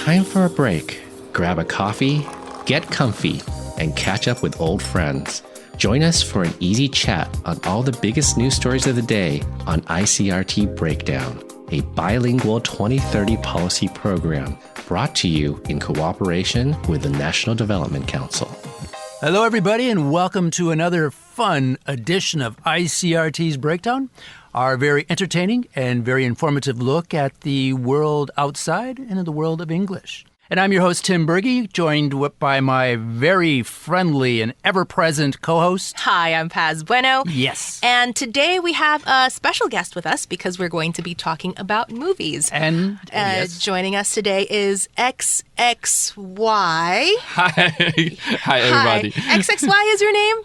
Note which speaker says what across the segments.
Speaker 1: time for a break. Grab a coffee, get comfy, and catch up with old friends. Join us for an easy chat on all the biggest news stories of the day on ICRT Breakdown, a bilingual 2030 policy program brought to you in cooperation with the National Development Council.
Speaker 2: Hello, everybody, and welcome to another fun edition of ICRT's Breakdown, our very entertaining and very informative look at the world outside and in the world of English. And I'm your host, Tim Berge, joined by my very friendly and ever-present co-host.
Speaker 3: Hi, I'm Paz Bueno.
Speaker 2: Yes.
Speaker 3: And today we have a special guest with us because we're going to be talking about movies.
Speaker 2: And yes.
Speaker 3: Joining us today is XXY.
Speaker 4: Hi, everybody.
Speaker 3: Hi. XXY is your name?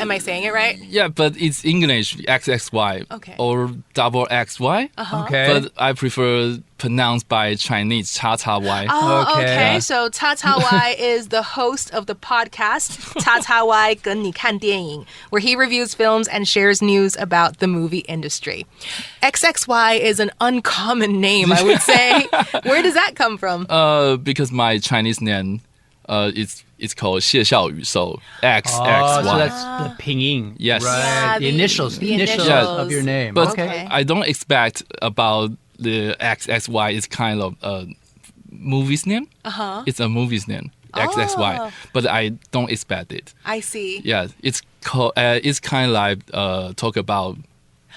Speaker 3: Am I saying it right?
Speaker 4: Yeah, but it's English, XXY.
Speaker 3: Okay.
Speaker 4: Or double XY.
Speaker 3: Uh-huh.
Speaker 2: Okay.
Speaker 4: But I prefer pronounced by Chinese, XXY.
Speaker 3: Oh, okay.
Speaker 4: Yeah.
Speaker 3: So XXY is the host of the podcast, XXY 跟你看电影, where he reviews films and shares news about the movie industry. XXY is an uncommon name, I would say. Where does that come from?
Speaker 4: Because my Chinese name it's called 谢孝宇, so XXY.
Speaker 2: Oh, so that's the pinyin.
Speaker 4: Yes.
Speaker 2: Right.
Speaker 3: Yeah,
Speaker 2: the initials of your name.
Speaker 4: But
Speaker 3: Okay.
Speaker 4: I don't expect about the XXY is kind of a movie's name.
Speaker 3: Uh-huh.
Speaker 4: It's a movie's name, XXY. But I don't expect it.
Speaker 3: I see.
Speaker 4: Yeah, it's kind of like talk about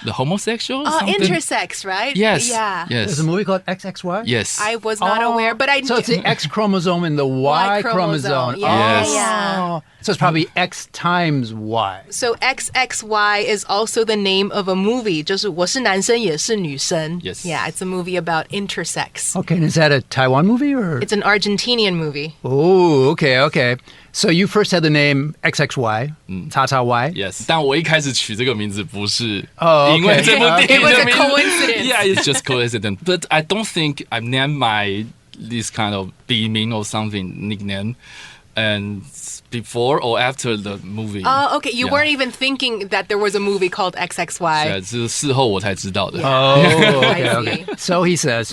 Speaker 4: the homosexual or something.
Speaker 3: Intersex, right?
Speaker 4: Yes.
Speaker 3: Yeah.
Speaker 4: Yes.
Speaker 2: There's a movie called XXY?
Speaker 4: Yes.
Speaker 3: I was not aware, but I
Speaker 2: So it's the X chromosome and the Y chromosome.
Speaker 3: Yeah,
Speaker 4: Yes.
Speaker 3: yeah.
Speaker 2: So it's probably X times Y.
Speaker 3: So XXY is also the name of a movie. 就是我是男生也是女生.
Speaker 4: Yes.
Speaker 3: Yeah, it's a movie about intersex.
Speaker 2: Okay, and is that a Taiwan movie or?
Speaker 3: It's an Argentinian movie.
Speaker 2: Oh, okay. So you first had the name XXY, XXY.
Speaker 4: Yes. 但我一开始取这个名字不是
Speaker 2: Oh,
Speaker 4: 因为
Speaker 2: okay.
Speaker 4: 这部电
Speaker 3: It
Speaker 4: 影
Speaker 3: was
Speaker 4: 的
Speaker 3: a
Speaker 4: 名字
Speaker 3: coincidence.
Speaker 4: Yeah, it's just coincidence. But I don't think I've named my this kind of 笔名 or something nickname and before or after the movie.
Speaker 3: Oh, okay. You
Speaker 4: Yeah.
Speaker 3: weren't even thinking that there was a movie called XXY.
Speaker 4: 对，是事后我才知道的。
Speaker 2: Oh, okay.
Speaker 3: I see.
Speaker 2: So he says.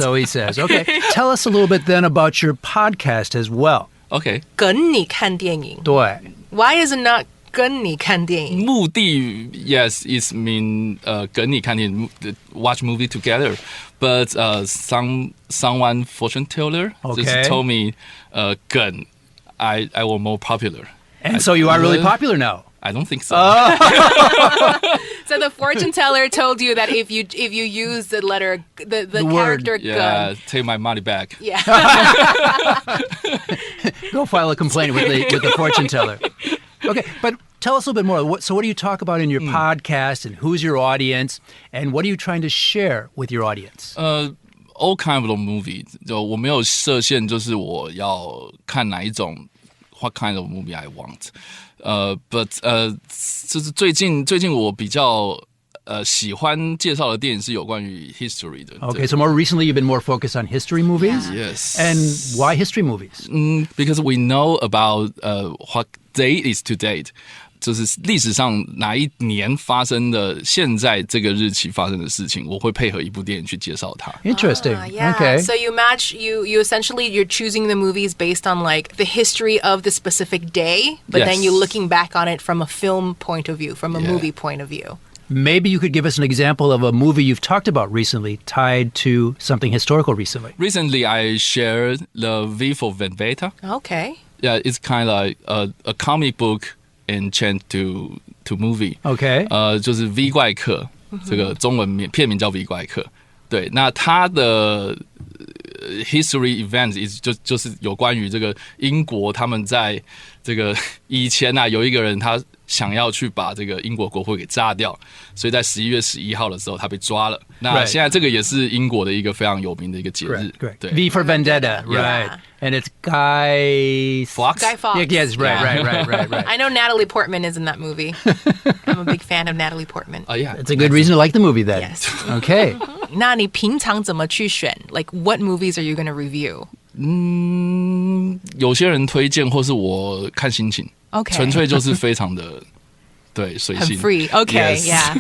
Speaker 2: Okay. Tell us a little bit then about your podcast as well.
Speaker 4: OK，
Speaker 3: 跟你看电影.
Speaker 2: 对
Speaker 3: Why is it not 跟你看电影?
Speaker 4: 目的 yes is mean 跟你看电影 watch movie together, but someone fortune teller
Speaker 2: Okay.
Speaker 4: just told me 梗 I was more popular.
Speaker 2: And so you are really popular now.
Speaker 4: I don't think so.
Speaker 3: So the fortune teller told you that if you use the letter the
Speaker 2: word.
Speaker 3: character
Speaker 4: Yeah,
Speaker 3: 跟,
Speaker 4: take my money back.
Speaker 3: yeah.
Speaker 2: Go file a complaint with the fortune teller. Okay, but tell us a little bit more. So what do you talk about in your podcast, and who's your audience, and what are you trying to share with your audience?
Speaker 4: All kind of movie. 就我没有设限，就是我要看哪一种 what kind of movie I want. But 就是最近我比较喜欢介绍的电影是有关于 history 的。
Speaker 2: Okay, so more recently you've been more focused on history movies?
Speaker 4: Yes.
Speaker 2: And why history movies?
Speaker 4: Because we know about what date is to date. 就是历史上哪一年发生的，现在这个日期发生的事情，我会配合一部电影去介绍它。
Speaker 2: Interesting.
Speaker 3: Yeah.
Speaker 2: Okay.
Speaker 3: So you match you essentially you're choosing the movies based on like the history of the specific day, but then
Speaker 4: Yes.
Speaker 3: you're looking back on it from a film point of view, from a
Speaker 4: Yeah.
Speaker 3: movie point of view.
Speaker 2: Maybe you could give us an example of a movie you've talked about recently tied to something historical recently.
Speaker 4: Recently, I shared the V for Vendetta.
Speaker 3: Okay.
Speaker 4: Yeah, it's kind of like a comic book and changed to movie.
Speaker 2: Okay.
Speaker 4: 就是 V 怪客，这个中文片名叫 V 怪客。对，那它的history events 就是有关于这个英国他们在这个以前啊，有一个人他想要去把这个英国国会给炸掉，所以在11月11号的时候他被抓了。那现在这个也是英国的一个非常有名的一个节日。
Speaker 2: Correct.
Speaker 4: 对
Speaker 2: V for Vendetta,
Speaker 3: Yeah.
Speaker 2: right. And it's Guy
Speaker 4: Fox.
Speaker 3: Guy Fawkes.
Speaker 2: Yes, right.
Speaker 3: I know Natalie Portman is in that movie. I'm a big fan of Natalie Portman.
Speaker 4: Yeah.
Speaker 2: It's a good reason to like the movie then.
Speaker 3: Yes.
Speaker 2: Okay.
Speaker 3: 那你平常怎么去选? Like, what movies are you going to review?
Speaker 4: 有些人推荐或是我看心情，
Speaker 3: Okay.
Speaker 4: 纯粹就是非常的对随性。
Speaker 3: I'm free. Okay,
Speaker 4: Yes.
Speaker 3: yeah.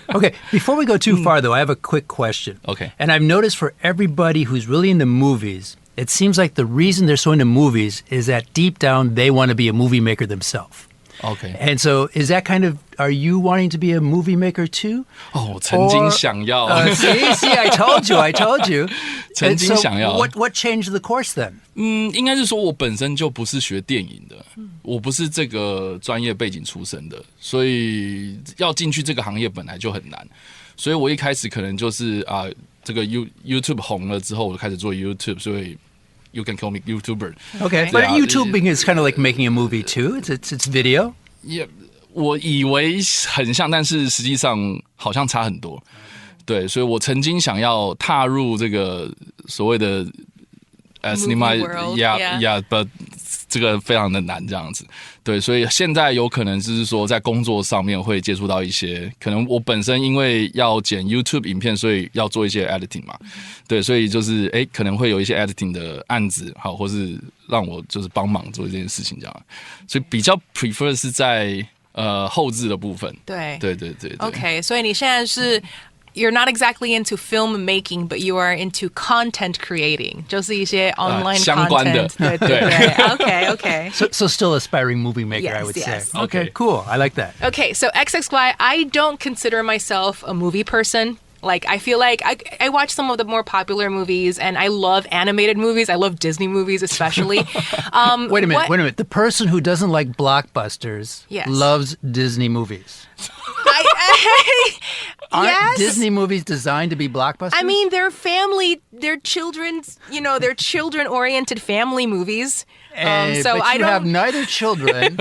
Speaker 2: Okay, before we go too far though, I have a quick question.
Speaker 4: Okay.
Speaker 2: And I've noticed for everybody who's really into movies, it seems like the reason they're so into movies is that deep down they want to be a movie maker themselves.
Speaker 4: OK，
Speaker 2: And so is that kind of, are you wanting to be a movie maker too?
Speaker 4: 我曾经想要。
Speaker 2: See, I told you.
Speaker 4: 曾经想要。
Speaker 2: What changed the course then?
Speaker 4: 应该是说我本身就不是学电影的，我不是这个专业背景出身的，所以要进去这个行业本来就很难。所以我一开始可能就是这个 YouTube 红了之后，我就开始做 YouTube， 所以 you can call me YouTuber.
Speaker 2: Okay, but YouTubing is kind of like making a movie too. It's video.
Speaker 4: Yeah, 我以为很像，但是实际上好像差很多。对，所以我曾经想要踏入这个所谓的cinema but 这个非常的难这样子。对，所以现在有可能就是说在工作上面会接触到一些，可能我本身因为要剪 YouTube 影片，所以要做一些 editing 嘛。对，所以就是可能会有一些 editing 的案子，好，或是让我就是帮忙做这件事情这样。所以比较 prefer 是在后制的部分。
Speaker 3: 对。 OK， 所以你现在是You're not exactly into filmmaking, but you are into content creating. 就是一些 online
Speaker 4: 相关的
Speaker 3: content. 对 Okay.
Speaker 2: So still aspiring movie maker,
Speaker 3: Yes,
Speaker 2: I would
Speaker 3: yes.
Speaker 2: say. Okay, cool. I like that.
Speaker 3: Okay, so XXY, I don't consider myself a movie person. Like, I feel like I watch some of the more popular movies, and I love animated movies. I love Disney movies, especially.
Speaker 2: Wait a minute. The person who doesn't like blockbusters loves Disney movies. Aren't Disney movies designed to be blockbusters?
Speaker 3: I mean, they're children's, they're children-oriented family movies. So
Speaker 2: but
Speaker 3: I don't
Speaker 2: have neither children.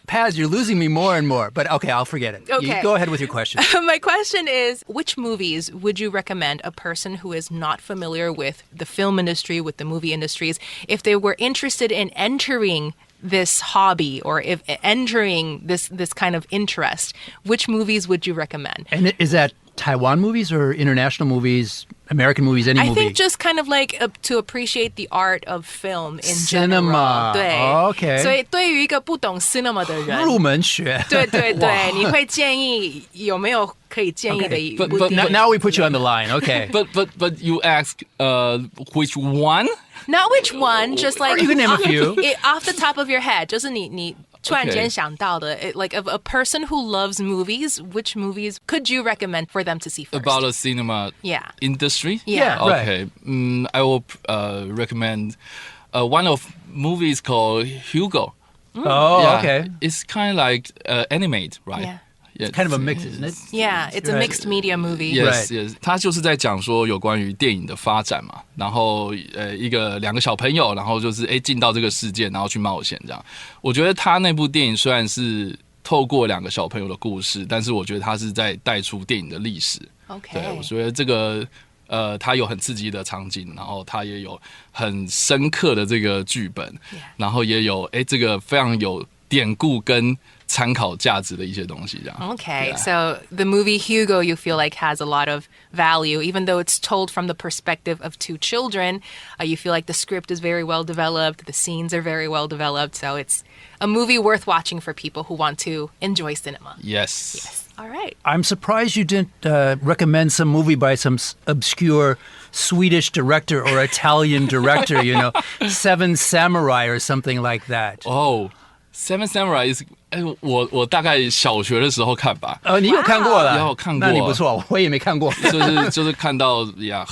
Speaker 2: Paz, you're losing me more and more. But okay, I'll forget it.
Speaker 3: Okay.
Speaker 2: You go ahead with your question.
Speaker 3: My question is, which movies would you recommend a person who is not familiar with the film industry, with the movie industries, if they were interested in entering this hobby or if entering this kind of interest, which movies would you recommend?
Speaker 2: And is that Taiwan movies or international movies, American movies, any movie?
Speaker 3: I think just kind of like to appreciate the art of film in
Speaker 2: Cinema.
Speaker 3: general. 对
Speaker 2: Okay.
Speaker 3: 所以对于一个不懂 cinema 的人，
Speaker 2: 入门学。
Speaker 3: 对，你会建议有没有可以建议的一部
Speaker 4: But
Speaker 3: 电影
Speaker 2: Now we put you on the line. Okay.
Speaker 4: But you ask which one?
Speaker 3: Not which one, just like
Speaker 2: Or you can name a few.
Speaker 3: off the top of your head. 就是你突然间想到的 like of a person who loves movies, which movies could you recommend for them to see first?
Speaker 4: About the cinema industry?
Speaker 3: Yeah.
Speaker 4: Okay. I will recommend one of movies called Hugo.
Speaker 2: Okay.
Speaker 4: It's kind of like animate, right?
Speaker 3: Yeah.
Speaker 2: Kind of a mix, isn't it?
Speaker 3: Yeah, it's a mixed media movie.
Speaker 4: Yes. 他就是在讲说有关于电影的发展嘛，然后两个小朋友，然后就是进到这个世界，然后去冒险这样。我觉得他那部电影虽然是透过两个小朋友的故事，但是我觉得他是在带出电影的历史。
Speaker 3: Okay.
Speaker 4: 对，我觉得这个它有很刺激的场景，然后它也有很深刻的这个剧本，然后也有这个非常有典故跟参考价值的一些东西这样。
Speaker 3: Okay, so the movie Hugo you feel like has a lot of value, even though it's told from the perspective of two children. You feel like the script is very well developed, the scenes are very well developed, so it's a movie worth watching for people who want to enjoy cinema.
Speaker 4: Yes.
Speaker 3: All right.
Speaker 2: I'm surprised you didn't recommend some movie by some obscure Swedish director or Italian director, Seven Samurai or something like that.
Speaker 4: Oh, Seven Samurai is 我大概小学的时候看吧。
Speaker 2: 你有看过了？
Speaker 4: 有看过。
Speaker 2: 那你不错，我也没看过。
Speaker 4: 就是看到呀。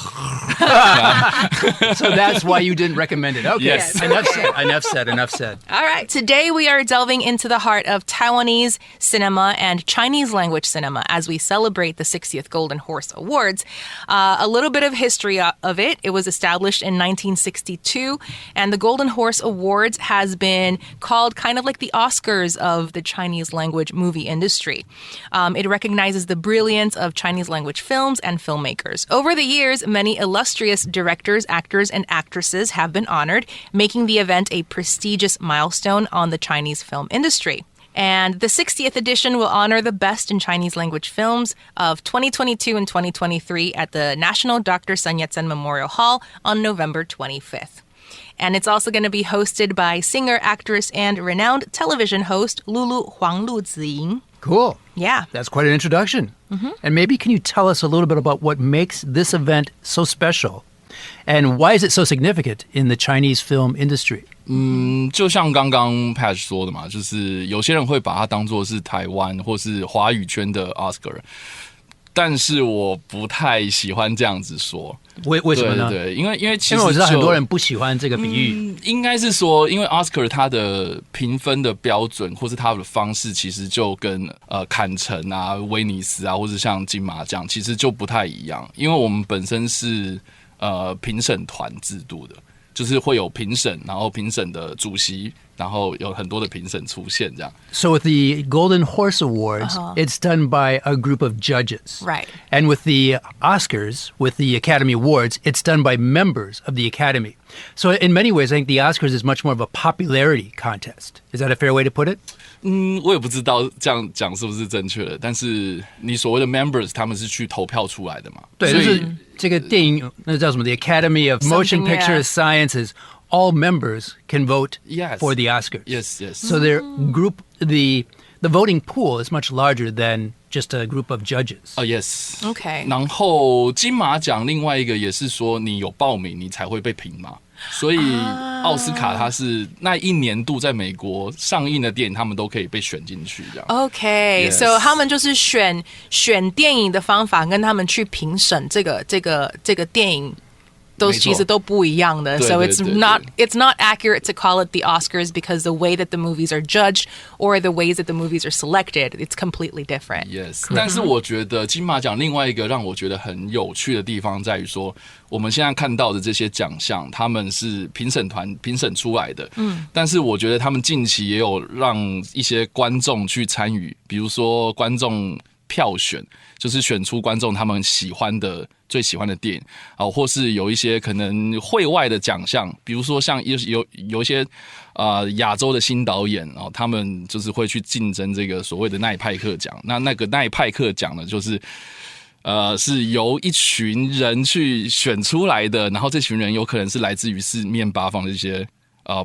Speaker 2: So that's why you didn't recommend it. Okay.
Speaker 4: Yes.
Speaker 2: Enough said.
Speaker 3: All right. Today we are delving into the heart of Taiwanese cinema and Chinese language cinema as we celebrate the 60th Golden Horse Awards. A little bit of history of it. It was established in 1962, and the Golden Horse Awards has been called kind of like the Oscars of the Chinese language movie industry. It recognizes the brilliance of Chinese language films and filmmakers. Over the years, many illustrious directors, actors, and actresses have been honored, making the event a prestigious milestone on the Chinese film industry. And the 60th edition will honor the best in Chinese language films of 2022 and 2023 at the National Dr. Sun Yat-sen Memorial Hall on November 25th. And it's also going to be hosted by singer, actress, and renowned television host Lulu Huang Luziying.
Speaker 2: Cool.
Speaker 3: Yeah.
Speaker 2: That's quite an introduction. Mm-hmm. And maybe can you tell us a little bit about what makes this event so special? And why is it so significant in the Chinese film industry?
Speaker 4: 就像刚刚 Paz 说的嘛，就是有些人会把它当作是台湾或是华语圈的 Oscar， 但是我不太喜欢这样子说。
Speaker 2: 为什么呢？
Speaker 4: 对，因为其实
Speaker 2: 因为我知道很多人不喜欢这个比喻。
Speaker 4: 应该是说，因为 Oscar 它的评分的标准或是它的方式，其实就跟坎城啊、威尼斯啊，或是像金马奖，其实就不太一样。因为我们本身是评审团制度的，就是会有评审，然后评审的主席，然后有很多的评审出现这样。
Speaker 2: So with the Golden Horse Awards, it's done by a group of judges.
Speaker 3: Right.
Speaker 2: And with the Oscars, with the Academy Awards, it's done by members of the Academy. So in many ways, I think the Oscars is much more of a popularity contest. Is that a fair way to put it?
Speaker 4: 我也不知道这样讲是不是正确的，但是你所谓的 members 他们是去投票出来的嘛？
Speaker 2: 对，就是这个电影那叫什么 The Academy of Motion Picture Sciences, all members can vote for the Oscars.
Speaker 4: Yes.
Speaker 2: So their group, the voting pool is much larger than just a group of judges.
Speaker 4: Yes.
Speaker 3: OK.
Speaker 4: 然后金马奖另外一个也是说，你有报名你才会被评嘛。所以奥斯卡它是那一年度在美国上映的电影，他们都可以被选进去这样。
Speaker 3: OK， so 他们就是选电影的方法，跟他们去评审这个电影。都其实都不一样的 ，so it's not accurate to call it the Oscars because the way that the movies are judged or the ways that the movies are selected, it's completely different.
Speaker 4: Yes， 但是我觉得金马奖另外一个让我觉得很有趣的地方在于说，我们现在看到的这些奖项，他们是评审团评审出来的，但是我觉得他们近期也有让一些观众去参与，比如说观众票选，就是选出观众他们最喜欢的电影啊，或是有一些可能会外的奖项，比如说像有一些亚洲的新导演哦，他们就是会去竞争这个所谓的奈派克奖。那个奈派克奖呢，就是是由一群人去选出来的，然后这群人有可能是来自于四面八方的一些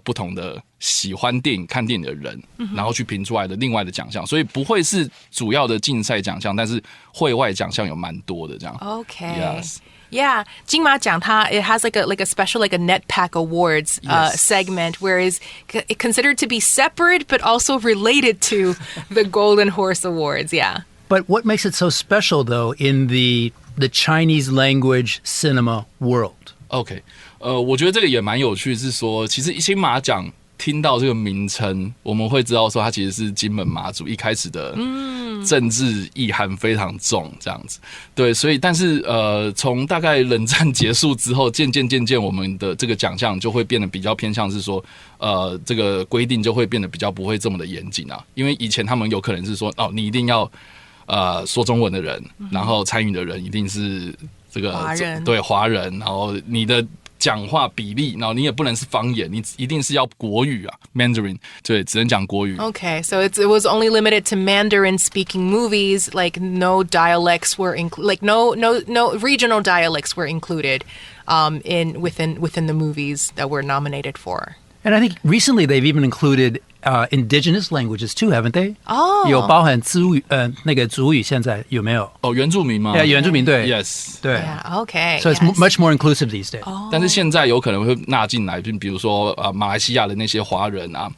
Speaker 4: 不同的喜欢电影、看电影的人，然后去评出来的另外的奖项，所以不会是主要的竞赛奖项，但是会外奖项有蛮多的这样。
Speaker 3: Okay. Yes.Yeah, 金马奖it has like a special like a NetPack Awards segment, whereas it considered to be separate but also related to the Golden Horse Awards. Yeah.
Speaker 2: But what makes it so special, though, in the Chinese language cinema world?
Speaker 4: OK， 我觉得这个也蛮有趣，是说其实金马奖听到这个名称，我们会知道说它其实是金门马祖一开始的政治意涵非常重这样子。对，所以但是从大概冷战结束之后，渐渐我们的这个奖项就会变得比较偏向是说这个规定就会变得比较不会这么的严谨啊，因为以前他们有可能是说你一定要说中文的人，然后参与的人一定是这个华人，然后你的讲话比例，然后你也不能是方言，你一定是要国语啊 ，Mandarin， 对，只能讲国语。
Speaker 3: Okay, so it was only limited to Mandarin-speaking movies, like no dialects were like no regional dialects were included within the movies that were nominated for.
Speaker 2: And I think recently they've even included indigenous languages too, haven't they? 有包含那个族语，现在有没有？
Speaker 4: 原住民吗？
Speaker 2: 原住民对
Speaker 4: ，Yes，
Speaker 2: 对
Speaker 3: ，Yeah, okay.
Speaker 2: So it's much more inclusive these days.
Speaker 4: 但是现在有可能会纳进来，比如说马来西亚的那些华人啊，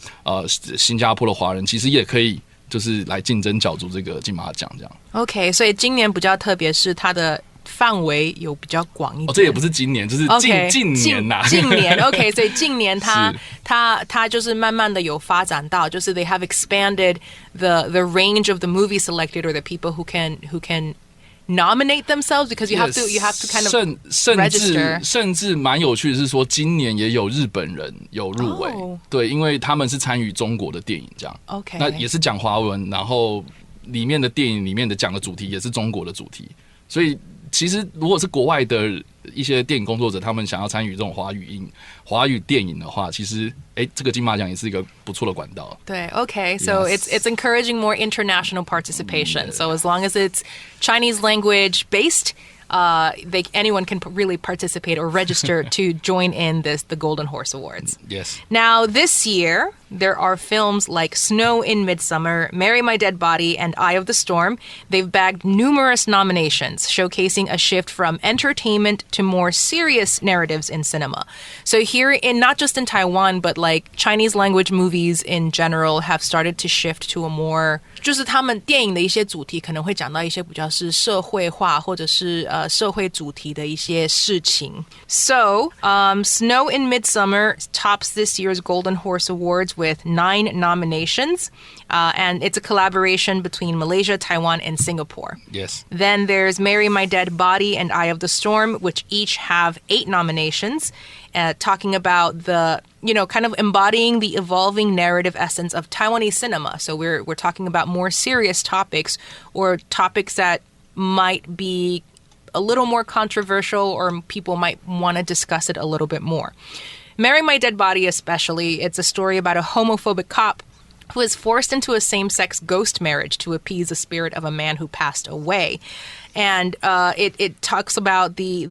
Speaker 4: 新加坡的华人，其实也可以就是来竞争角逐这个金马奖这样。
Speaker 3: Okay, 所以今年比较特别是它的范围有比较广一点。
Speaker 4: 这也不是今年，就是近年呐。
Speaker 3: 近年 ，OK， 所以近年它就是慢慢的有发展到，就是 they have expanded the range of the movie selected or the people who can nominate themselves because you have to kind of register.
Speaker 4: 甚至蛮有趣的是说，今年也有日本人有入围，对，因为他们是参与中国的电影这样。
Speaker 3: OK，
Speaker 4: 那也是讲华文，然后里面的电影里面的讲的主题也是中国的主题，所以。其实，如果是国外的一些电影工作者，他们想要参与这种华语电影的话，其实，这个金马奖也是一一个不错的管道。
Speaker 3: 对 ，OK， so it's encouraging more international participation. So as long as it's Chinese language based, anyone can really participate or register to join in the Golden Horse Awards.
Speaker 4: Yes.
Speaker 3: Now this year, there are films like Snow in Midsummer, Marry My Dead Body, and Eye of the Storm. They've bagged numerous nominations, showcasing a shift from entertainment to more serious narratives in cinema. So here in not just in Taiwan, but like Chinese language movies in general have started to shift to a more 就是他们电影的一些主题可能会讲到一些比较是社会化或者是社会主题的一些事情。So, Snow in Midsummer tops this year's Golden Horse Awards with 9 nominations, and it's a collaboration between Malaysia, Taiwan, and Singapore.
Speaker 4: Yes.
Speaker 3: Then there's Marry My Dead Body and Eye of the Storm, which each have 8 nominations, talking about the, kind of embodying the evolving narrative essence of Taiwanese cinema. So we're talking about more serious topics or topics that might be a little more controversial or people might want to discuss it a little bit more. Marry My Dead Body especially, it's a story about a homophobic cop who is forced into a same-sex ghost marriage to appease the spirit of a man who passed away. And it talks about the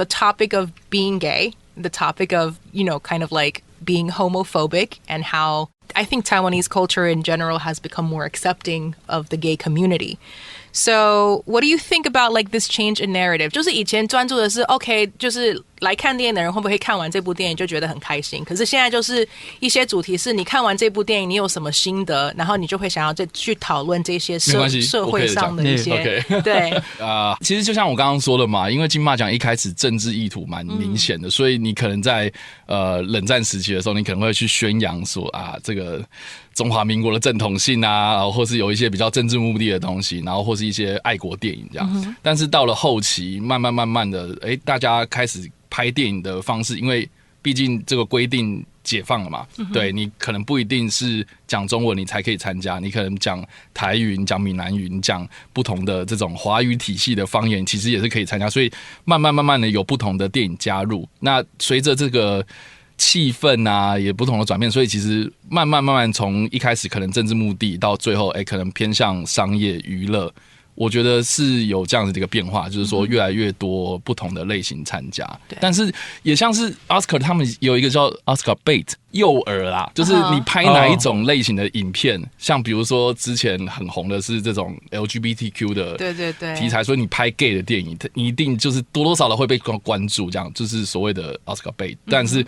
Speaker 3: topic of being gay, the topic of, kind of like being homophobic and how I think Taiwanese culture in general has become more accepting of the gay community. So what do you think about like this change in narrative? 就是以前专注的是 OK， 就是来看电影的人会不会看完这部电影就觉得很开心？可是现在就是一些主题是你看完这部电影你有什么心得，然后你就会想要再去讨论这些社会上的一些对
Speaker 4: 其实就像我刚刚说的嘛，因为金马奖一开始政治意图蛮明显的，所以你可能在冷战时期的时候，你可能会去宣扬说这个中华民国的正统性啊，或是有一些比较政治目的的东西，然后或是一些爱国电影这样。但是到了后期，慢慢的，大家开始拍电影的方式，因为毕竟这个规定解放了嘛，对，你可能不一定是讲中文你才可以参加，你可能讲台语、你讲闽南语、你讲不同的这种华语体系的方言，其实也是可以参加。所以慢慢的有不同的电影加入，那随着这个气氛啊也不同的转变，所以其实慢慢从一开始可能政治目的到最后可能偏向商业娱乐，我觉得是有这样的一个变化，就是说越来越多不同的类型参加。但是也像是 Oscar 他们有一个叫 Oscar Bait 诱饵啦，就是你拍哪一种类型的影片，像比如说之前很红的是这种 LGBTQ 的题材，所以你拍 gay 的电影，你一定就是多多少少会被关注，这样就是所谓的 Oscar Bait。但是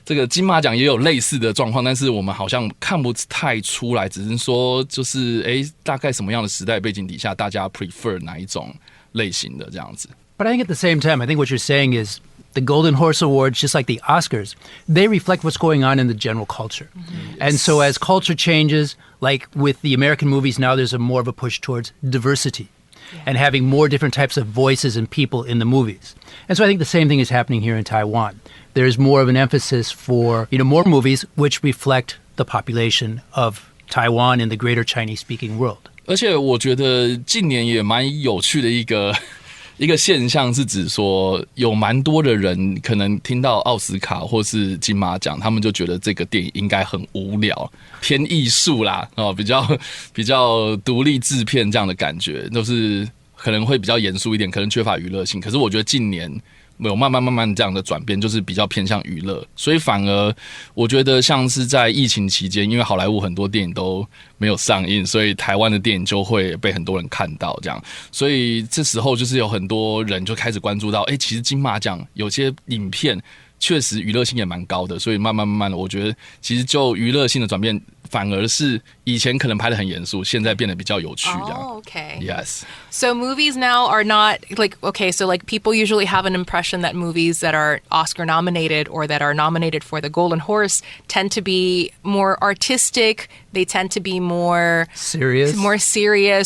Speaker 4: 这个金马奖也有类似的状况，但是我们好像看不太出来，只是说就是大概什么样的时代背景底下，大家 prefer 哪一种类型的这样子。
Speaker 2: But I think at the same time, I think what you're saying is the Golden Horse Awards, just like the Oscars, they reflect what's going on in the general culture. Yes. And so as culture changes, like with the American movies now, there's more of a push towards diversity and having more different types of voices and people in the movies. And so I think the same thing is happening here in Taiwan. There's more of an emphasis for, more movies which reflect the population of Taiwan in the greater Chinese-speaking world.
Speaker 4: 而且我觉得近年也蛮有趣的一个现象，是指说有蛮多的人可能听到奥斯卡或是金马奖，他们就觉得这个电影应该很无聊，偏艺术啦，比较独立制片这样的感觉，都是可能会比较严肃一点，可能缺乏娱乐性。可是我觉得近年有慢慢这样的转变，就是比较偏向娱乐，所以反而我觉得像是在疫情期间，因为好莱坞很多电影都没有上映，所以台湾的电影就会被很多人看到这样，所以这时候就是有很多人就开始关注到其实金马奖有些影片确实娱乐性也蛮高的，所以慢慢的我觉得其实就娱乐性的转变反而是以前可能拍得很严肃，现在变得比较有趣这样。
Speaker 3: Oh, okay.
Speaker 4: Yes.
Speaker 3: So movies now are not so people usually have an impression that movies that are Oscar nominated or that are nominated for the Golden Horse tend to be more artistic. They tend to be more serious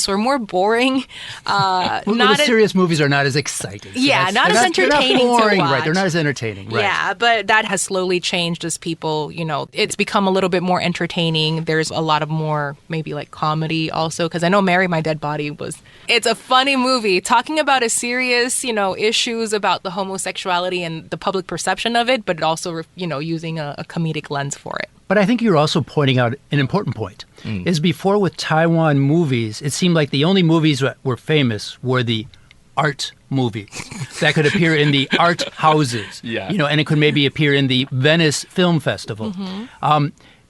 Speaker 3: or more boring.
Speaker 2: The serious movies are not as exciting.
Speaker 3: So not as entertaining.
Speaker 2: They're not boring,
Speaker 3: to watch.
Speaker 2: Right? They're not as entertaining. Right.
Speaker 3: Yeah, but that has slowly changed as people, it's become a little bit more entertaining. There's a lot of more maybe like comedy also, because I know Marry My Dead Body it's a funny movie talking about a serious, issues about the homosexuality and the public perception of it, but also, using a comedic lens for it.
Speaker 2: But I think you're also pointing out an important point, is before with Taiwan movies, it seemed like the only movies that were famous were the art movies that could appear in the art houses, and it could maybe appear in the Venice Film Festival.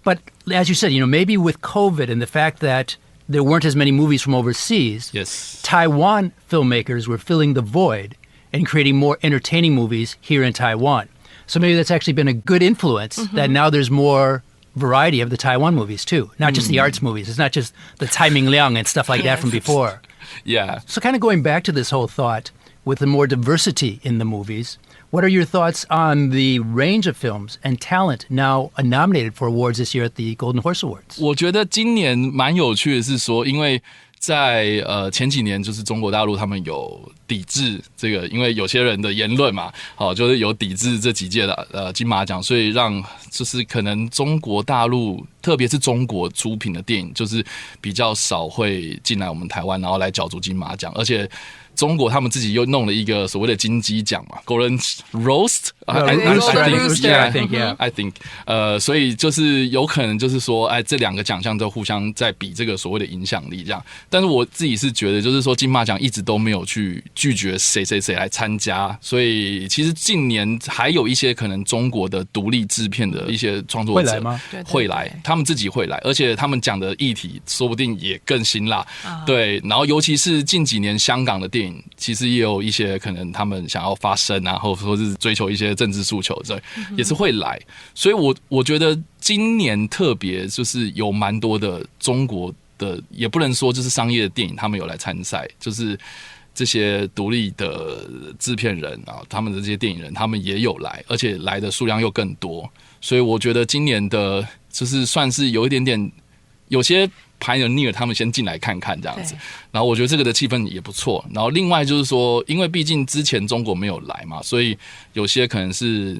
Speaker 2: But as you said, maybe with COVID and the fact that there weren't as many movies from overseas,
Speaker 4: Yes.
Speaker 2: Taiwan filmmakers were filling the void and creating more entertaining movies here in Taiwan. So maybe that's actually been a good influence that now there's more variety of the Taiwan movies too, not just the arts movies. It's not just the Tsai Ming-liang and stuff like that from before.
Speaker 4: Yeah.
Speaker 2: So kind of going back to this whole thought with the more diversity in the movies, what are your thoughts on the range of films and talent now nominated for awards this year at the Golden Horse Awards?
Speaker 4: 我觉得今年蛮有趣的是说，因为在前几年就是中国大陆他们有抵制这个，因为有些人的言论嘛，就是有抵制这几届的金马奖，所以让就是可能中国大陆特别是中国出品的电影，就是比较少会进来我们台湾，然后来角逐金马奖，而且中国他们自己又弄了一个所谓的金鸡奖嘛 ，Golden Roast。I think， 所以就是有可能就是说，这两个奖项都互相在比这个所谓的影响力这样。但是我自己是觉得，就是说金马奖一直都没有去拒绝谁来参加，所以其实近年还有一些可能中国的独立制片的一些创作者
Speaker 2: 会来吗？
Speaker 4: 会来，他们自己会来，而且他们讲的议题说不定也更辛辣。对，然后尤其是近几年香港的电影，其实也有一些可能他们想要发声啊，或者说是追求一些政治诉求，这也是会来。所以我觉得今年特别就是有蛮多的中国的，也不能说就是商业的电影，他们有来参赛，就是这些独立的制片人啊，他们的这些电影人，他们也有来，而且来的数量又更多。所以我觉得今年的就是算是有一点点，有些Pioneer 他们先进来看看这样子，然后我觉得这个的气氛也不错。然后另外就是说，因为毕竟之前中国没有来嘛，所以有些可能是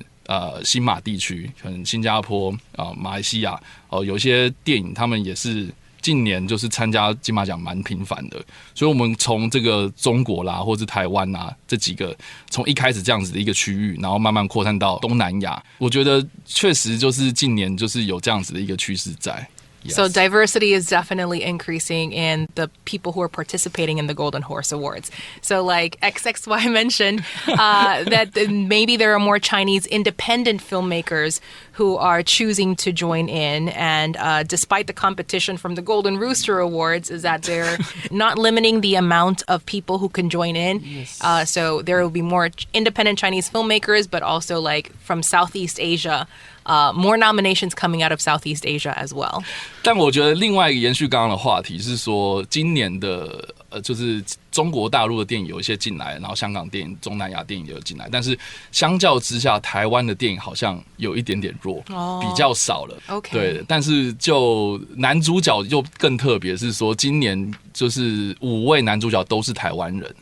Speaker 4: 新马地区，可能新加坡马来西亚有些电影他们也是近年就是参加金马奖蛮频繁的，所以我们从这个中国啦，或是台湾啊这几个，从一开始这样子的一个区域，然后慢慢扩散到东南亚，我觉得确实就是近年就是有这样子的一个趋势在。Yes.
Speaker 3: So diversity is definitely increasing in the people who are participating in the Golden Horse Awards. So like XXY mentioned that maybe there are more Chinese independent filmmakers who are choosing to join in. And despite the competition from the Golden Rooster Awards is that they're not limiting the amount of people who can join in. Yes. So there will be more independent Chinese filmmakers, but also like from Southeast Asia.More nominations coming out of Southeast Asia as well.
Speaker 4: 但我觉得另外一个延续刚刚的话题是说，今年的就是中国大陆的电影有一些进来，然后香港电影、东南亚电影也有进来，但是相较之下，台湾的电影好像有一点点弱，比较少了。
Speaker 3: Okay.
Speaker 4: 对，但是就男主角就更特别，是说今年就是5位男主角都是台湾人。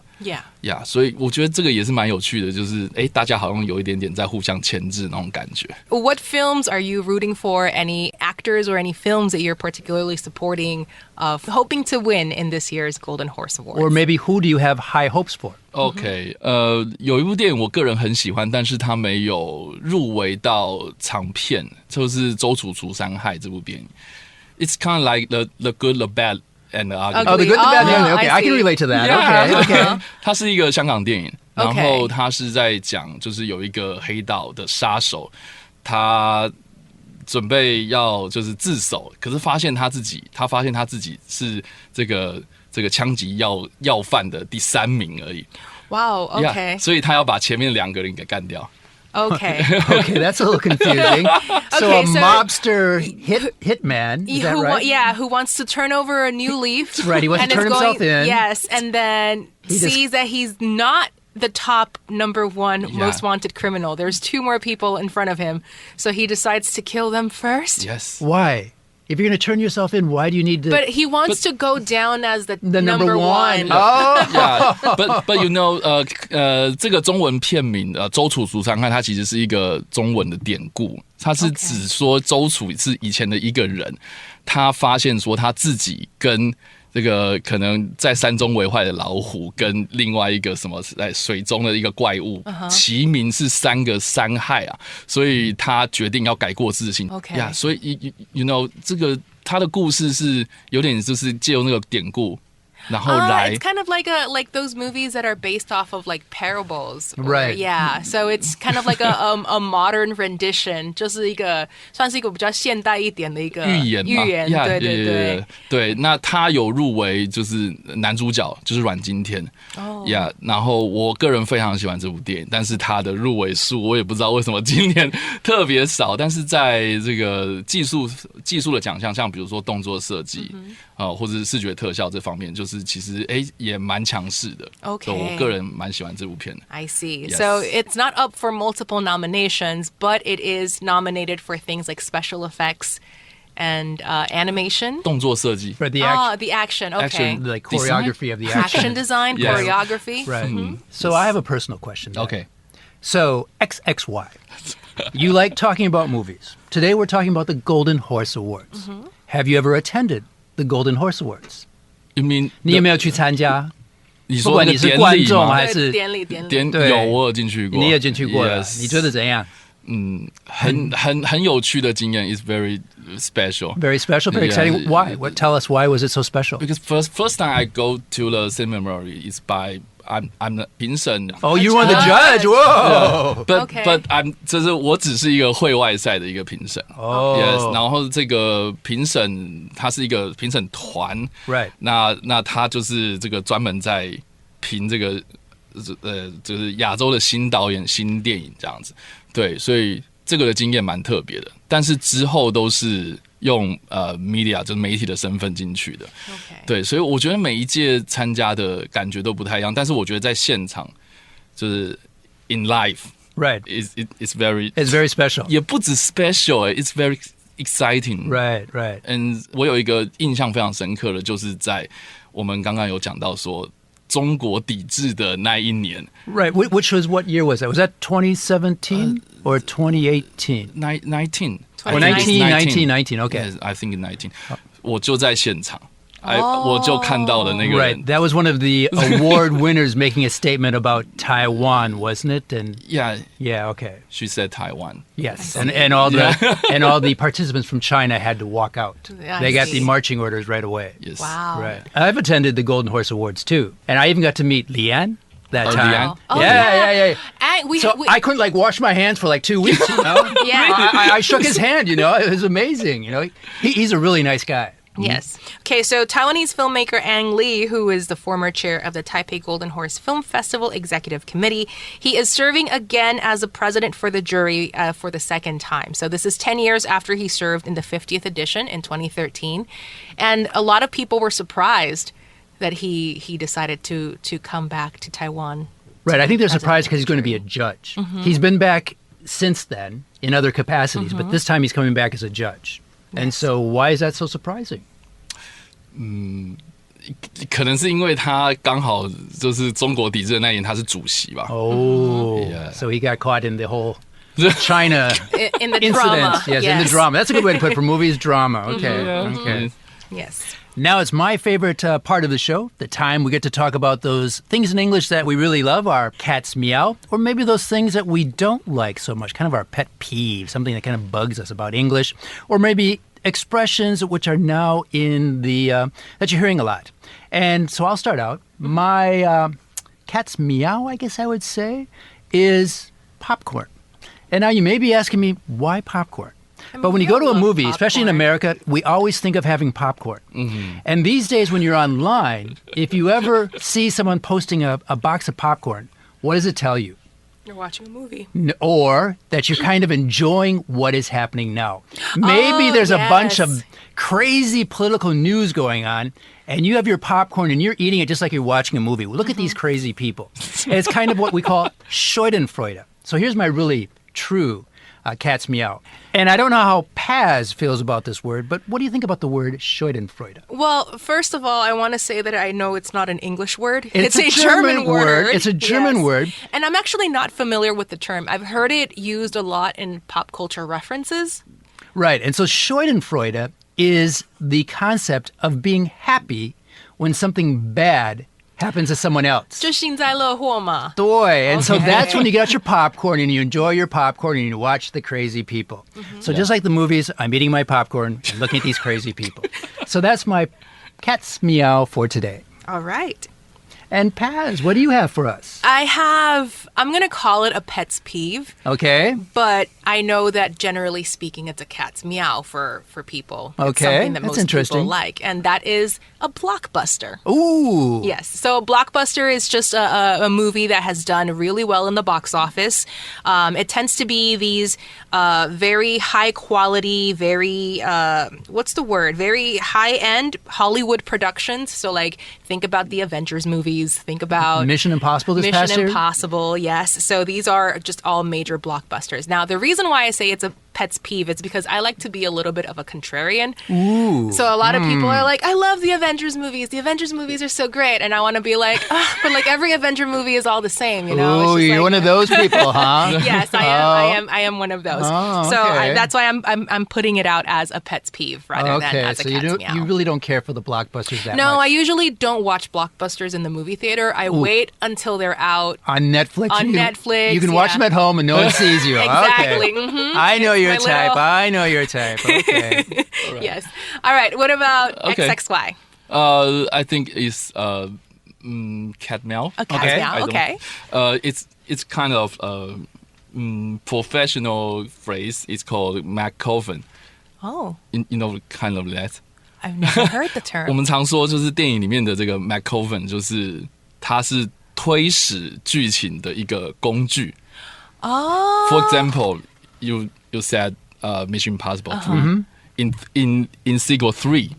Speaker 3: Yeah,
Speaker 4: 所以我觉得这个也是蛮有趣的，就是大家好像有一点点在互相牵制那种感觉。
Speaker 3: What films are you rooting for? Any actors or any films that you're particularly supporting, hoping to win in this year's Golden Horse Awards?
Speaker 2: Or maybe who do you have high hopes for?
Speaker 4: OK， 有一部电影我个人很喜欢，但是它没有入围到长片，就是《周楚除三害》这部电影。It's kind of like the good, the bad.And the ugly.
Speaker 2: Oh, the good, the bad, the ugly. Okay, I can relate to that.
Speaker 4: Yeah.
Speaker 2: Okay.
Speaker 4: 它是一个香港电影，然后它是在讲，就是有一个黑道的杀手，他准备要就是自首，可是发现他自己是这个枪击要犯的第3名而已。
Speaker 3: Wow. Okay.
Speaker 4: 所以他要把前面2个人给干掉。
Speaker 3: Okay.
Speaker 2: Okay, that's a little confusing. So a mobster hitman, is that right?
Speaker 3: Who wants to turn over a new leaf.
Speaker 2: Right, he wants to turn himself in.
Speaker 3: Yes, and then sees that he's not the top number 1 most wanted criminal. There's 2 more people in front of him, so he decides to kill them first.
Speaker 4: Yes.
Speaker 2: Why? If you're going to turn yourself in, why do you need to...
Speaker 3: But he wants to go down as the number 1.
Speaker 2: Oh!
Speaker 4: Yeah, but you know, 这个中文片名周楚除三害，它其实是一个中文的典故，它是指说周楚是以前的一个人，他发现说他自己跟这个可能在山中为坏的老虎，跟另外一个什么在水中的一个怪物，齐名是3个山害啊，所以他决定要改过自新。
Speaker 3: Okay.
Speaker 4: 所以 you know 这个他的故事是有点就是借由那个典故，然后来
Speaker 3: It's kind of like those movies that are based off of like parables.
Speaker 2: Right.
Speaker 3: Yeah. So it's kind of like a modern rendition. 就是算是一个比较现代一点的一个
Speaker 4: 寓言嘛，
Speaker 3: 对对对。
Speaker 4: 对，那他有入围，就是男主角就是阮经天，然后我个人非常喜欢这部电影，但是他的入围数我也不知道为什么今年特别少，但是在这个技术的奖项，像比如说动作设计，或者是视觉特效这方面，就是其实也蛮强势的。
Speaker 3: Okay.
Speaker 4: 我个人蛮喜欢这部片的。
Speaker 3: I see.
Speaker 4: Yes.
Speaker 3: So it's not up for multiple nominations, but it is nominated for things like special effects and animation.
Speaker 4: 动作设计
Speaker 2: For the action.
Speaker 3: The action. Okay.
Speaker 4: Action.
Speaker 2: The choreography of the
Speaker 3: Action
Speaker 2: action.
Speaker 3: design,
Speaker 4: Yes.
Speaker 3: choreography.
Speaker 2: Right. So I have a personal question. then.
Speaker 4: OK，
Speaker 2: So XXY. You like talking about movies. Today we're talking about the Golden Horse Awards. Have you ever attended the Golden Horse Awards?
Speaker 4: You mean
Speaker 2: 你有没有去参加？
Speaker 4: 你说那个典
Speaker 2: 不管你
Speaker 4: 礼吗？
Speaker 2: 是观众还是
Speaker 3: 典礼。
Speaker 2: 对
Speaker 4: 有，我有进去过，
Speaker 2: 你也进去过了，
Speaker 4: Yes.
Speaker 2: 你觉得怎样？
Speaker 4: 很有趣的经验 is very special.
Speaker 2: Very special, very exciting.
Speaker 4: Yeah.
Speaker 2: Why? Tell us why was it so special?
Speaker 4: Because first time I go to the ceremony is by I'm the 评审。
Speaker 2: Oh, you were the judge. Whoa.
Speaker 3: Okay.
Speaker 4: But I'm 就是我只是一个会外赛的一个评审。
Speaker 2: Oh.
Speaker 4: Yes， 然后这个评审他是一个评审团。
Speaker 2: Right.
Speaker 4: 那他就是这个专门在评这个就是亚洲的新导演、新电影这样子。对，所以这个的经验蛮特别的。但是之后都是用media 就是媒体的身份进去的。
Speaker 3: Okay.
Speaker 4: 对，所以我觉得每一届参加的感觉都不太一样。但是我觉得在现场就是 in life
Speaker 2: Right.
Speaker 4: it's very
Speaker 2: special.
Speaker 4: 也不止 special， it's very exciting.
Speaker 2: Right.
Speaker 4: And 我有一个印象非常深刻的，就是在我们刚刚有讲到说中国抵制的那一年。
Speaker 2: Right. Which was what year was that? Was that 2017 or 2018?
Speaker 4: 19.
Speaker 2: Oh, 19. Okay.
Speaker 4: Yes, I think 19. 我就在现场。我就看到了那个人。
Speaker 2: Right. That was one of the award winners making a statement about Taiwan, wasn't it? And
Speaker 4: Yeah,
Speaker 2: okay.
Speaker 4: she said Taiwan.
Speaker 2: Yes. And all the participants from China had to walk out.
Speaker 3: Yeah,
Speaker 2: They
Speaker 3: I
Speaker 2: got
Speaker 3: see.
Speaker 2: the marching orders right away.
Speaker 4: Yes.
Speaker 3: Wow.
Speaker 2: Right. I've attended the Golden Horse Awards too. And I even got to meet Leanne that time.
Speaker 4: Leanne?
Speaker 3: Oh,
Speaker 2: Yeah.
Speaker 3: And we,
Speaker 2: So I couldn't wash my hands for 2 weeks, you know?
Speaker 3: Yeah.
Speaker 2: I shook his hand, you know? It was amazing, you know? He's a really nice guy.
Speaker 3: Yes. Okay, so Taiwanese filmmaker Ang Lee, who is the former chair of the Taipei Golden Horse Film Festival Executive Committee, he is serving again as a president for the jury for the second time. So this is 10 years after he served in the 50th edition in 2013. And a lot of people were surprised that he decided to come back to Taiwan.
Speaker 2: Right. I think they're surprised because he's going to be a judge. He's been back since then in other capacities, but this time he's coming back as a judge. And so why is that so surprising?
Speaker 4: 可能是因为他刚好就是中国抵制的那一年，他是主席吧。
Speaker 2: Oh,
Speaker 4: Yeah.
Speaker 2: So he got caught in the whole China
Speaker 3: In the
Speaker 2: incident.
Speaker 3: drama.
Speaker 2: Yes, in the drama. That's a good way to put it for movies, drama. Okay.
Speaker 3: Yes.
Speaker 2: Now it's my favorite part of the show, the time we get to talk about those things in English that we really love, our cat's meow, or maybe those things that we don't like so much, kind of our pet peeve, something that kind of bugs us about English, or maybe expressions which are now in the, that you're hearing a lot. And so I'll start out. My cat's meow, I guess I would say, is popcorn. And now you may be asking me, why popcorn? But when you go to a movie, especially in America, we always think of having popcorn. And these days when you're online, if you ever see someone posting a box of popcorn, what does it tell you?
Speaker 3: You're watching a movie.
Speaker 2: Or that you're kind of enjoying what is happening now. Maybe there's a bunch of crazy political news going on, and you have your popcorn and you're eating it just like you're watching a movie. Well, look at these crazy people. And it's kind of what we call Schadenfreude. So here's my really true cat's meow. And I don't know how Paz feels about this word, but what do you think about the word Schadenfreude?
Speaker 3: Well, first of all, I want to say that I know it's not an English word.
Speaker 2: It's a
Speaker 3: German word.
Speaker 2: It's a German word.
Speaker 3: And I'm actually not familiar with the term. I've heard it used a lot in pop culture references.
Speaker 2: Right. And so Schadenfreude is the concept of being happy when something bad happens to someone else.
Speaker 3: 就幸灾乐祸嘛。
Speaker 2: 对. And so that's when you get out your popcorn and you enjoy your popcorn and you watch the crazy people. So just like the movies, I'm eating my popcorn and looking at these crazy people. So that's my cat's meow for today.
Speaker 3: All right.
Speaker 2: And Paz, what do you have for us?
Speaker 3: I'm going to call it a pet's peeve.
Speaker 2: Okay.
Speaker 3: But I know that generally speaking, it's a cat's meow for people. It's
Speaker 2: Okay,
Speaker 3: something that
Speaker 2: that's
Speaker 3: most
Speaker 2: interesting.
Speaker 3: people like. And that is a blockbuster.
Speaker 2: Ooh.
Speaker 3: Yes. So a blockbuster is just a movie that has done really well in the box office. It tends to be these very high quality, very, very high end Hollywood productions. So like think about the Avengers movies, think about
Speaker 2: Mission Impossible this past year?
Speaker 3: Mission Impossible, yes. So these are just all major blockbusters. Now, the reason why I say it's a pet's peeve is because I like to be a little bit of a contrarian.
Speaker 2: Ooh.
Speaker 3: So a lot of people are like, I love the Avengers movies. The Avengers movies are so great. And I want to be like, but like every Avenger movie is all the same, you know?
Speaker 2: Ooh, you're one of those people, huh?
Speaker 3: Yes, I am one of those.
Speaker 2: Oh, okay.
Speaker 3: So that's why I'm putting it out as a pet's peeve rather than as a
Speaker 2: so
Speaker 3: cat's meow.
Speaker 2: you really don't care for the blockbusters that much.
Speaker 3: No, I usually don't watch blockbusters in the movie theater. I wait until they're out.
Speaker 2: On Netflix?
Speaker 3: On Netflix,
Speaker 2: You can watch them at home and no one sees you.
Speaker 3: Exactly.
Speaker 2: Okay.
Speaker 3: Mhm.
Speaker 2: I know your
Speaker 3: my
Speaker 2: type.
Speaker 3: little-
Speaker 2: I know your type. Okay.
Speaker 3: Yes. All right. What about
Speaker 4: Okay.
Speaker 3: XXY?
Speaker 4: I think it's cat meow.
Speaker 3: A cat's
Speaker 2: Okay.
Speaker 3: meow.
Speaker 4: I don't-
Speaker 3: Okay.
Speaker 4: It's kind of professional phrase. It's called MacGuffin.
Speaker 3: Oh,
Speaker 4: You know, kind of that.
Speaker 3: I've never heard the
Speaker 4: 我
Speaker 3: term.
Speaker 4: 们常说就是电影里面的这个 MacGuffin，就是它是推使剧情的一个工具。
Speaker 3: Oh.
Speaker 4: For example, you said Mission Impossible 3. In sequel 3,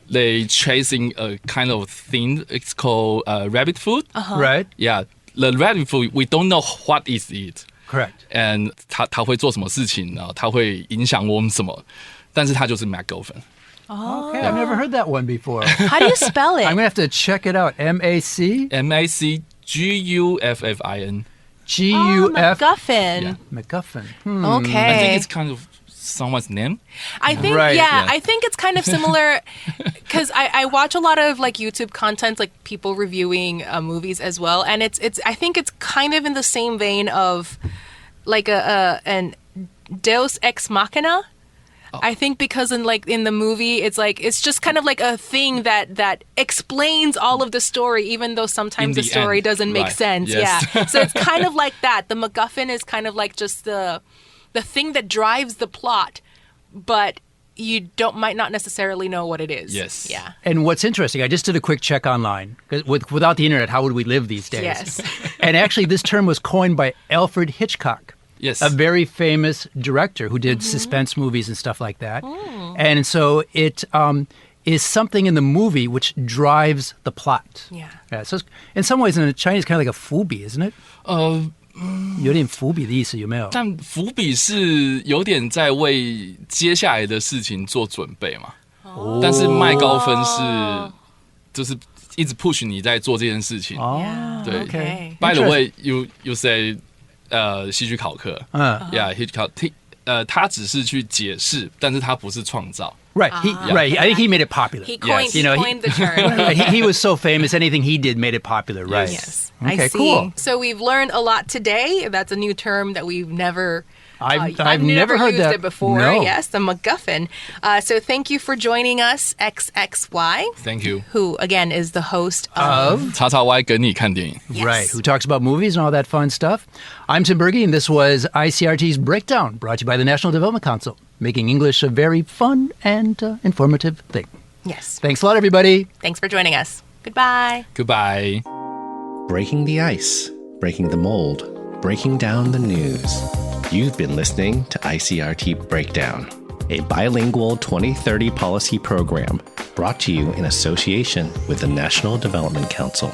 Speaker 4: they chasing a kind of thing. It's called rabbit food.
Speaker 2: Right?
Speaker 4: Yeah, the rabbit food we don't know what is it,
Speaker 2: Correct.
Speaker 4: and 它会做什么事情呢？它会影响我们什么？但是它就是 MacGuffin.
Speaker 2: Okay, I've never heard that one before.
Speaker 3: How do you spell it?
Speaker 2: I'm going to have to check it out. M-A-C?
Speaker 4: MacGuffin.
Speaker 2: G-U-F.
Speaker 3: MacGuffin.
Speaker 4: Yeah.
Speaker 2: MacGuffin.
Speaker 3: Okay.
Speaker 4: I think it's kind of someone's name.
Speaker 3: I think,
Speaker 2: Right,
Speaker 3: yeah,
Speaker 4: yeah.
Speaker 3: I think it's kind of similar because I watch a lot of like YouTube content, like people reviewing movies as well, and it's I think it's kind of in the same vein of like an Deus Ex Machina. I think because in the movie it's just kind of like a thing that explains all of the story, even though sometimes
Speaker 4: In
Speaker 3: the
Speaker 4: the
Speaker 3: story
Speaker 4: end,
Speaker 3: doesn't make
Speaker 4: right,
Speaker 3: sense.
Speaker 4: yes.
Speaker 3: Yeah, so it's kind of like that. The MacGuffin is kind of like just the thing that drives the plot, but you might not necessarily know what it is.
Speaker 4: Yes.
Speaker 3: Yeah.
Speaker 2: And what's interesting, I just did a quick check online. 'Cause without the internet, how would we live these days?
Speaker 3: Yes.
Speaker 2: And actually, this term was coined by Alfred Hitchcock.
Speaker 4: Yes.
Speaker 2: A very famous director who did suspense movies and stuff like that. And so it is something in the movie which drives the plot.
Speaker 3: Yeah.
Speaker 2: So in some ways, in Chinese, kind of like a fubi, isn't it? 有点伏笔的意思，有没有？
Speaker 4: 但伏笔是有点在为接下来的事情做准备嘛。但是麦高芬是就是一直 push 你在做这件事情。对
Speaker 3: Okay.
Speaker 4: By the way, you say 戏剧考课，Yeah, 戏剧考他只是去解释，但是他不是创造。
Speaker 2: Right, right. I think he made it popular.
Speaker 3: He coined,
Speaker 4: Yes.
Speaker 3: he
Speaker 2: You know,
Speaker 3: coined the term.
Speaker 2: he was so famous, anything he did made it popular, right?
Speaker 3: Yes.
Speaker 2: Okay,
Speaker 3: I see.
Speaker 2: cool.
Speaker 3: So we've learned a lot today. That's a new term that we've never.
Speaker 2: I've never heard
Speaker 3: used
Speaker 2: that
Speaker 3: it before.
Speaker 2: No.
Speaker 3: Yes, the MacGuffin. So thank you for joining us, XXY,
Speaker 4: Thank you.
Speaker 3: who again is the host of.
Speaker 4: XXY 跟你看电影。
Speaker 3: Yes.
Speaker 2: Right, who talks about movies and all that fun stuff. I'm Tim Berge, and this was ICRT's Breakdown, brought to you by the National Development Council, making English a very fun and informative thing.
Speaker 3: Yes.
Speaker 2: Thanks a lot, everybody.
Speaker 3: Thanks for joining us. Goodbye.
Speaker 4: Goodbye.
Speaker 1: Breaking the ice, breaking the mold, breaking down the news. You've been listening to ICRT Breakdown, a bilingual 2030 policy program brought to you in association with the National Development Council.